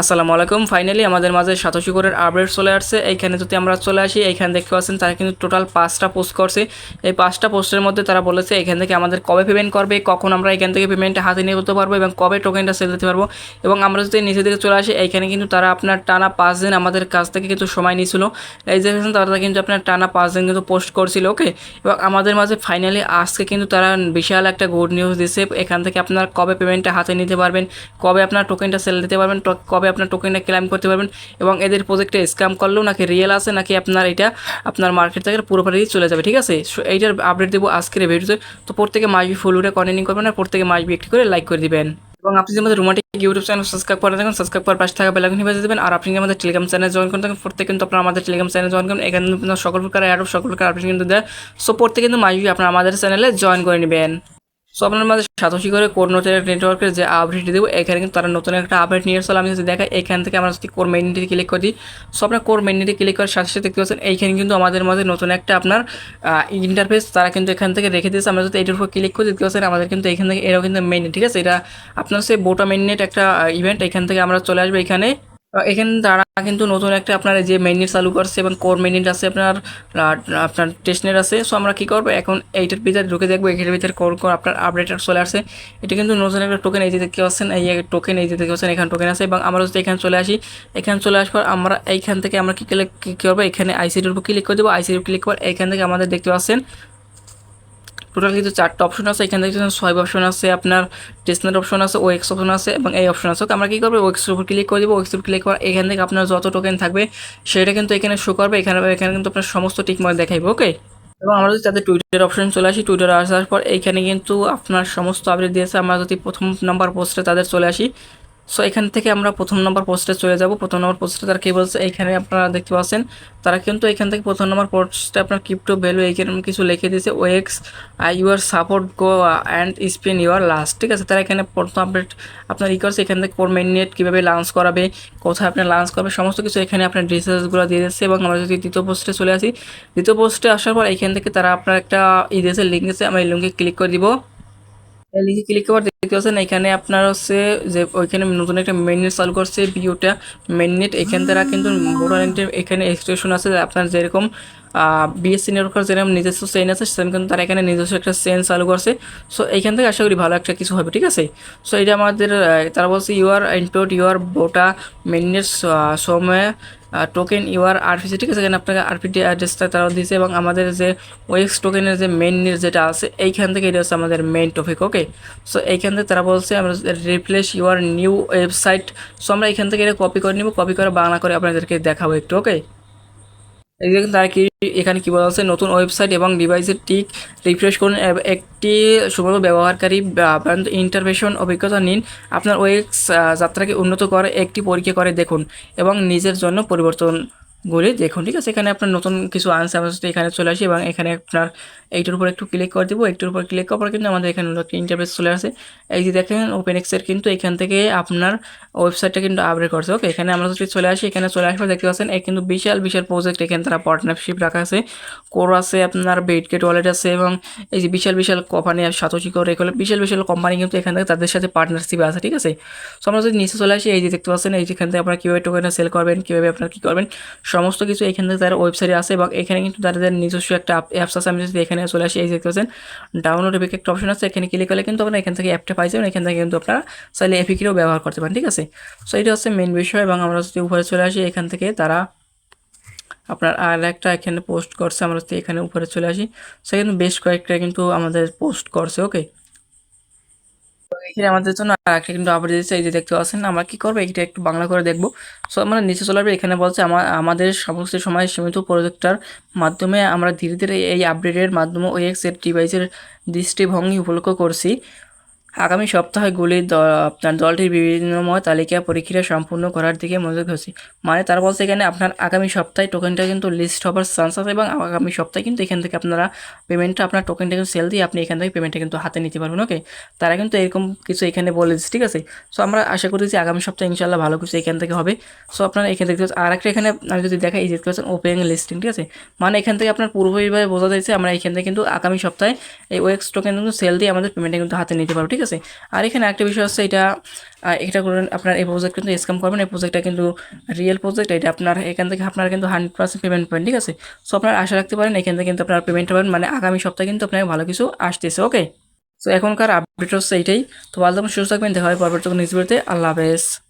আসসালামু আলাইকুম। ফাইনালি আমাদের মাঝে সাতোশি কোরের আপডেট চলে আসছে। এইখানে যদি আমরা চলে আসি, এইখানে দেখতে পাচ্ছেন তারা কিন্তু টোটাল 5টা পোস্ট করছে। এই 5টা পোস্টের মধ্যে তারা বলেছে এখান থেকে আমাদের কবে পেমেন্ট করবে, কখন আমরা এখান থেকে পেমেন্টটা হাতে নিয়ে করতে পারবো এবং কবে টোকেনটা সেল দিতে পারবো। এবং আমরা যদি নিচের দিকে চলে আসি, এইখানে কিন্তু তারা আপনার টানা 5 দিন আমাদের কাছ থেকে কিন্তু সময় নিয়েছিল। এই যে দেখেন তারা কিন্তু আপনার টানা 5 দিন কিন্তু পোস্ট করছিল। ওকে, এবং আমাদের মাঝে ফাইনালি আজকে কিন্তু তারা বিশাল একটা গুড নিউজ দিচ্ছে। এখান থেকে আপনার কবে পেমেন্টটা হাতে নিতে পারবেন, কবে আপনার টোকেনটা সেল দিতে পারবেন, কবে আপনার টোকেনটা ক্লেম করতে পারবেন, এবং এদের প্রজেক্টে স্ক্যাম করলেও নাকি রিয়েল আছে নাকি আপনার এটা আপনার মার্কেট থেকে পুরোপুরি চলে যাবে। ঠিক আছে, সো এইটার আপডেট দেবো আজকের ভিডিওতে। তো প্রত্যেকে মাসবি ফুল ভিডিও কন্টিনিউ করবেন আর প্রত্যেকে মাসবি একটি করে লাইক করে দিবেন। এবং আপনি যদি আমাদের রোমান্টিক ইউটিউব চ্যানেল সাবস্ক্রাইব করে থাকেন, সাবস্ক্রাইব করার পাশে থাকা বেল আইকন বাজিয়ে দেবেন। আর আপনি যদি আমাদের টেলিগ্রাম চ্যানেল জয়েন করে থাকেন, প্রত্যেকে কিন্তু আপনারা আমাদের টেলিগ্রাম চ্যানেল জয়েন করেন। এখানে কিন্তু সকল প্রকার অ্যাড সকল প্রকার আপনি কিন্তু দেয়। সো প্রত্যেকে কিন্তু মাসবি আপনারা আমাদের চ্যানেলে জয়েন করে নেবেন। সো আপনার মাঝে সাতোশি করে কোর নেটওয়ার্কের যে আপডেটটি দেবো, এখানে কিন্তু তারা নতুন একটা আপডেট নিয়ে এসেছিল। আমি যদি দেখাই, এখান থেকে আমরা যদি কোর মেইনটি ক্লিক করি, সো আপনার কোর মেইনটি ক্লিক করার সাথে সাথে দেখতে পাচ্ছেন এইখানে কিন্তু আমাদের মাঝে নতুন একটা আপনার ইন্টারফেস তারা কিন্তু এখান থেকে রেখে দিয়েছে। আমরা যদি এইটার উপর ক্লিক করি, দেখতে পাচ্ছেন আমাদের কিন্তু এখান থেকে এরাও কিন্তু মেইন, ঠিক আছে, এটা আপনার সেই বোটা মেইননেট একটা ইভেন্ট। এখান থেকে আমরা চলে আসবো এখানে। এখানে তারা কিন্তু নতুন একটা আপনার যে মেইননেট চালু করছে এবং কোর মেইননেট আছে আপনার আপনার টেস্টনেট আছে। সো আমরা কী করবো, এখন এইটার ভিতরে ঢুকে দেখবো এখানের ভিতরে কোর কোর আপনার আপডেটার চলে আসছে। এটা কিন্তু নতুন একটা টোকেন, এই যে দেখতে পাচ্ছেন, এই টোকেন এই যে দেখতে পাচ্ছেন এখানে টোকেন আছে। এবং আমরা যদি এখানে চলে আসি, এখানে চলে আসার আমরা এইখান থেকে আমরা কী করবো, এখানে আইসিডির উপর ক্লিক করে দেবো। আইসিডির ক্লিক করে এইখান থেকে আমাদের দেখতে পাচ্ছেন টোটাল কিন্তু 4টা অপশন আছে। এখানে দেখছেন সোয়াইপ অপশন আছে, আপনার টেস্টনেট অপশন আছে, ওএক্স অপশন আছে এবং এই অপশন আছে। আমরা কী করবো, ওএক্সের উপর ক্লিক করে দেবো। ওএক্সের উপর ক্লিক করে এখান থেকে আপনার যত টোকেন থাকবে সেটা কিন্তু এখানে শো করবে। এখানে এখানে কিন্তু আপনার সমস্ত টিক মার্ক দেখাইবে। ওকে, এবং আমরা যদি তাদের টুইটার অপশন চলে আসি, টুইটারে আসার পর এইখানে কিন্তু আপনার সমস্ত আপডেট দিয়েছে। আমরা যদি প্রথম নাম্বার পোস্টে তাদের চলে আসি, সো এখান থেকে আমরা প্রথম নম্বর পোস্টে চলে যাব। প্রথম নম্বর পোস্টে তারা কী বলছে, এইখানে আপনারা দেখতে পাচ্ছেন তারা কিন্তু এখান থেকে প্রথম নম্বর পোস্টে আপনার ক্রিপ্টো ভ্যালু এইখানে কিছু লিখে দিয়েছে, OX your support go and spin your last. ঠিক আছে, তারা এখানে প্রথম আপডেট আপনার ই করছে। এখান থেকে কোর মেইননেট কীভাবে লঞ্চ করাবে, কোথায় আপনার লঞ্চ করবে, সমস্ত কিছু এখানে আপনার ডিটেলসগুলো দিয়ে দিচ্ছে। এবং আমরা যদি দ্বিতীয় পোস্টে চলে আসি, দ্বিতীয় পোস্টে আসার পর এখান থেকে তারা আপনার একটা দিয়েছে, লিঙ্ক দিয়েছে। আমরা এই লিঙ্কে ক্লিক করে দিব। লিখে ক্লিক করার দেখতে পাচ্ছেন এখানে আপনার হচ্ছে যে ওইখানে নতুন একটা মেইননেট চালু করছে ভিউটা মেইননেট। এখান তারা কিন্তু ভোটার এখানে এক্সটেনশন আছে আপনার যেরকম বিএসসি নেটওয়ার্কের যেরকম নিজস্ব চেইন আছে, সেরকম কিন্তু তারা এখানে নিজস্ব একটা চেইন চালু করছে। সো এইখান থেকে আশা করি ভালো একটা কিছু হবে। ঠিক আছে, সো এটা আমাদের তারা বলছে ইউআর ইনপুট ইউআর বোটা মেইননেট সময় টোকেন ইউআর আরপিসি। ঠিক আছে, এখানে আপনাকে আরপিটি অ্যাড্রেসটা তারাও দিয়েছে। এবং আমাদের যে ওয়েক্স টোকেনের যে মেইন যেটা আছে এইখান থেকে এটা হচ্ছে আমাদের মেইন টপিক। ওকে, সো এইখান থেকে তারা বলছে আমরা replace your new website. So আমরা এখান থেকে এটা কপি করে নিব, কপি করে বাংলা করে আপনাদেরকে দেখাবো একটু। ওকে, এই দেখুন তারা কি এখানে কী বলা হচ্ছে, নতুন ওয়েবসাইট এবং ডিভাইসের টিক রিফ্রেশ করুন, একটি সুবল ব্যবহারকারী ইন্টারভেশন অভিজ্ঞতা নিন, আপনার ওয়েক্স যাত্রাকে উন্নত করে একটি পরীক্ষা করে দেখুন এবং নিজের জন্য পরিবর্তনগুলি দেখুন। ঠিক আছে, এখানে আপনার নতুন কিছু আনসার আমরা যদি এখানে চলে আসি এবং এখানে আপনার এইটার উপর একটু ক্লিক করে দেবো। একটুর উপর ক্লিক করার পর কিন্তু আমাদের এখানে ইন্টারফেস চলে আসে। এই যে দেখেন ওপেন এক্সের কিন্তু এখান থেকে আপনার ওয়েবসাইটটা কিন্তু আপডেট করছে। ওকে, এখানে আমরা যদি চলে আসি, এখানে চলে আসলে দেখতে পাচ্ছেন এই কিন্তু বিশাল বিশাল প্রজেক্ট এখানে তারা পার্টনারশিপ রাখা আছে। কোর আছে, আপনার বেটগেট ওয়ালেট আছে এবং এই যে বিশাল বিশাল কোম্পানি সাতোশি কোর এগুলো বিশাল বিশাল কোম্পানি কিন্তু এখান থেকে তাদের সাথে পার্টনারশিপ আছে। ঠিক আছে, সো আমরা যদি নিচে চলে আসি, এই যে দেখতে পাচ্ছেন এই যেখান থেকে আপনারা কীভাবে টোকেনটা সেল করবেন, কীভাবে আপনার কী করবেন, সমস্ত কিছু এখান থেকে তারা ওয়েবসাইটে আছে। এবং এখানে কিন্তু তাদের নিজস্ব একটা অ্যাপস আছে। আমি যদি এখানে চলে আসি, এই যে দেখতে পাচ্ছেন ডাউনলোড এপিক একটা অপশন আছে, এখানে ক্লিক করলে কিন্তু আপনারা এখান থেকে অ্যাপটা পাই যাবেন। এখান থেকে কিন্তু আপনারা চাইলে এপিকেও ব্যবহার করতে পারেন। ঠিক আছে, সো এটা হচ্ছে মেন বিষয়। এবং আমরা যদি উপরে চলে আসি, এখান থেকে তারা আপনার আর একটা এখানে পোস্ট করছে। আমরা যদি এখানে উপরে চলে আসি, সেখানে বেশ কয়েকটা কিন্তু আমাদের পোস্ট করছে। ওকে, এখানে আমাদের জন্য আর একটা কিন্তু আপডেট দিচ্ছে, এই যে দেখতে পাচ্ছেন। আমরা কি করবো, এটা একটু বাংলা করে দেখবো। সো আমরা নিচে চলে আসবে, এখানে বলছে আমাদের সমস্ত সময় সীমিত প্রজেক্টটার মাধ্যমে আমরা ধীরে ধীরে এই আপডেটের মাধ্যমে ওএক্স এর ডিভাইসের দৃষ্টিভঙ্গি উপলক্ষ করছি। আগামী সপ্তাহগুলি আপনার দলটির বিভিন্নময় তালিকা প্রক্রিয়া সম্পূর্ণ করার দিকে মনোযোগ হচ্ছে। মানে তারা বলছে এখানে আপনার আগামী সপ্তাহে টোকেনটা কিন্তু লিস্ট হবার চান্স আছে এবং আগামী সপ্তাহে কিন্তু এখান থেকে আপনারা পেমেন্টটা আপনার টোকেনটা কিন্তু সেল দিয়ে আপনি এখান থেকে পেমেন্টটা কিন্তু হাতে নিতে পারবেন। ওকে, তারা কিন্তু এরকম কিছু এখানে বলে দিচ্ছে। ঠিক আছে, সো আমরা আশা করি যে আগামী সপ্তাহে ইনশাল্লাহ ভালো কিছু এখান থেকে হবে। সো আপনারা এখানে দেখতে পাচ্ছেন আর একটা এখানে আমি যদি দেখাই, এই দেখতে পাচ্ছেন ওপেন লিস্টিং। ঠিক আছে, মানে এখান থেকে আপনার পুরোপুরিভাবে বোঝা যাচ্ছে আমরা এখান থেকে কিন্তু আগামী সপ্তাহে এই ওয়েক্স টোকেন কিন্তু সেল দিয়ে আমাদের পেমেন্টটা কিন্তু হাতে নিতে পারবো। ঠিক আছে। ঠিক আছে। আর এখানে একটা বিষয় হচ্ছে এটা করেন আপনার এই প্রজেক্ট কিন্তু স্ক্যাম করবেন, এই প্রজেক্টটা কিন্তু রিয়েল প্রজেক্ট, এটা আপনার এখান থেকে আপনারা কিন্তু 100% পেমেন্ট পাবেন, ঠিক আছে। সো আপনারা আশা রাখতে পারেন এখান থেকে কিন্তু আপনারা পেমেন্ট পাবেন, মানে আগামী সপ্তাহে কিন্তু আপনার ভালো কিছু আসতেছে, ওকে। সো এখনকার আপডেট হচ্ছে এইটাই। তো ভালো থাকবেন, সুস্থ থাকবেন, দেখা হয় পরবর্তী নিউজ ভিডিওতে। আল্লাহ হাফেজ।